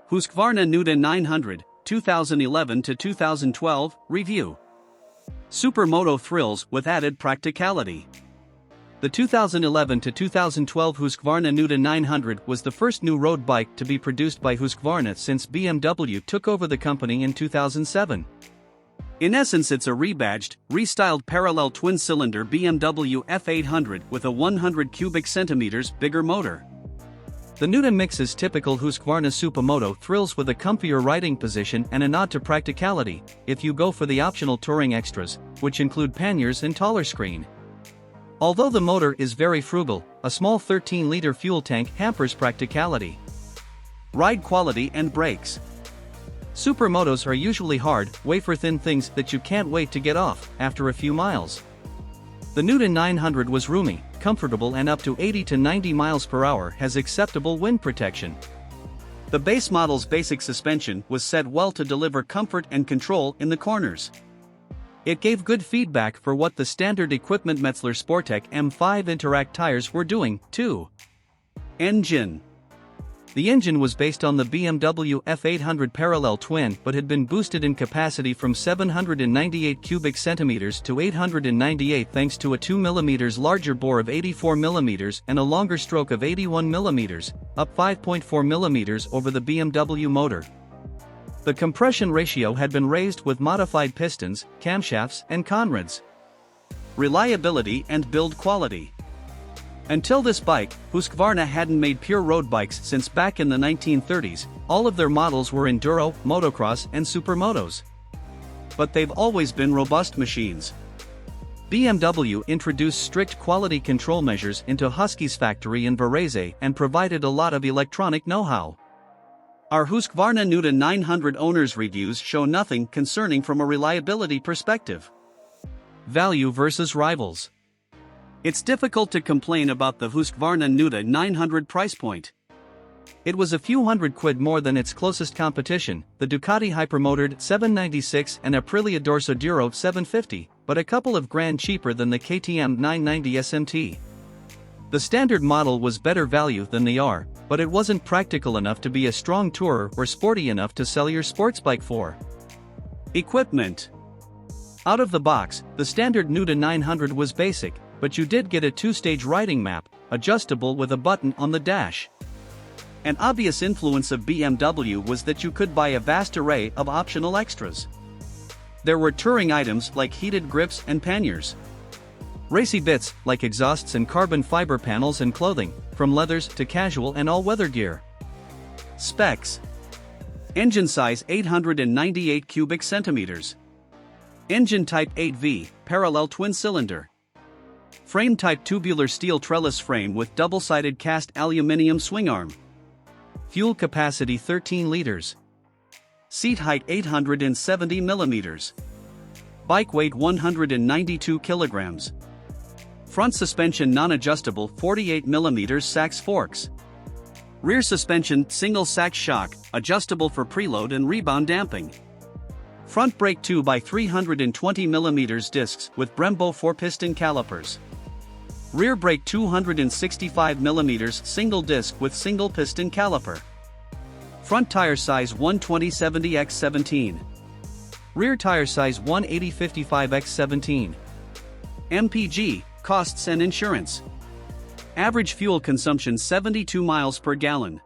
HUSQVARNA NUDA 900, 2011 to 2012, Review. Supermoto thrills with added practicality. The 2011 to 2012 HUSQVARNA NUDA 900 was the first new road bike to be produced by HUSQVARNA since BMW took over the company in 2007. In essence, it's a rebadged, restyled parallel twin-cylinder BMW F800 with a 100 cubic centimeters bigger motor. The Nuda mixes typical HUSQVARNA Supermoto thrills with a comfier riding position and a nod to practicality, if you go for the optional touring extras, which include panniers and taller screen. Although the motor is very frugal, a small 13-liter fuel tank hampers practicality. Ride quality and brakes. Supermotos are usually hard, wafer-thin things that you can't wait to get off after a few miles. The Nuda 900 was roomy, comfortable, and up to 80 to 90 miles per hour has acceptable wind protection. The base model's basic suspension was set well to deliver comfort and control in the corners. It gave good feedback for what the standard equipment Metzeler Sportec M5 Interact tires were doing, too. Engine. The engine was based on the BMW F800 parallel twin but had been boosted in capacity from 798 cubic centimeters to 898 thanks to a 2 mm larger bore of 84 mm and a longer stroke of 81 mm, up 5.4 mm over the BMW motor. The compression ratio had been raised with modified pistons, camshafts, and conrods. Reliability and build quality. Until this bike, HUSQVARNA hadn't made pure road bikes since back in the 1930s. All of their models were enduro, motocross, and supermotos. But they've always been robust machines. BMW introduced strict quality control measures into Husky's factory in Varese and provided a lot of electronic know-how. Our HUSQVARNA NUDA 900 owners' reviews show nothing concerning from a reliability perspective. Value versus rivals. It's difficult to complain about the HUSQVARNA NUDA 900 price point. It was a few £100 more than its closest competition, the Ducati Hypermotored 796 and Aprilia Dorsoduro 750, but a couple of grand cheaper than the KTM 990 SMT. The standard model was better value than the R, but it wasn't practical enough to be a strong tourer or sporty enough to sell your sports bike for. Equipment. Out of the box, the standard NUDA 900 was basic, but you did get a 2-stage riding map, adjustable with a button on the dash. An obvious influence of BMW was that you could buy a vast array of optional extras. There were touring items like heated grips and panniers. Racy bits like exhausts and carbon fiber panels and clothing, from leathers to casual and all-weather gear. Specs. Engine size 898 cubic centimeters. Engine type 8V, parallel twin-cylinder. Frame type tubular steel trellis frame with double-sided cast aluminium swingarm. Fuel capacity 13 liters. Seat height 870 millimeters. Bike weight 192 kilograms. Front suspension non-adjustable 48 mm Sachs forks. Rear suspension Single Sachs shock, adjustable for preload and rebound damping. Front brake 2x 320 mm discs with Brembo four-piston calipers. Rear brake 265 mm single disc with single-piston caliper. Front tire size 120/70x17. Rear tire size 180/55x17. MPG, costs and insurance. Average fuel consumption 72 miles per gallon.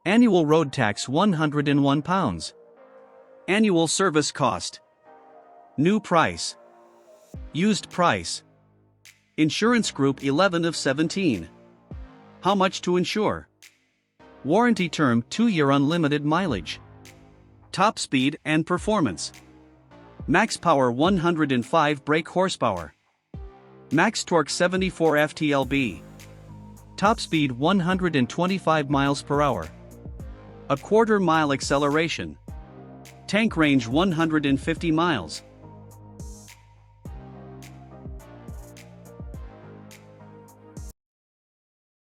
Annual road tax £101. Annual service cost. New price. Used price. Insurance group 11 of 17. How much to insure? Warranty term 2-year unlimited mileage. Top speed and performance. Max power 105 brake horsepower. Max torque 74 ft-lb. Top speed 125 miles per hour. A quarter-mile acceleration. Tank range 150 miles.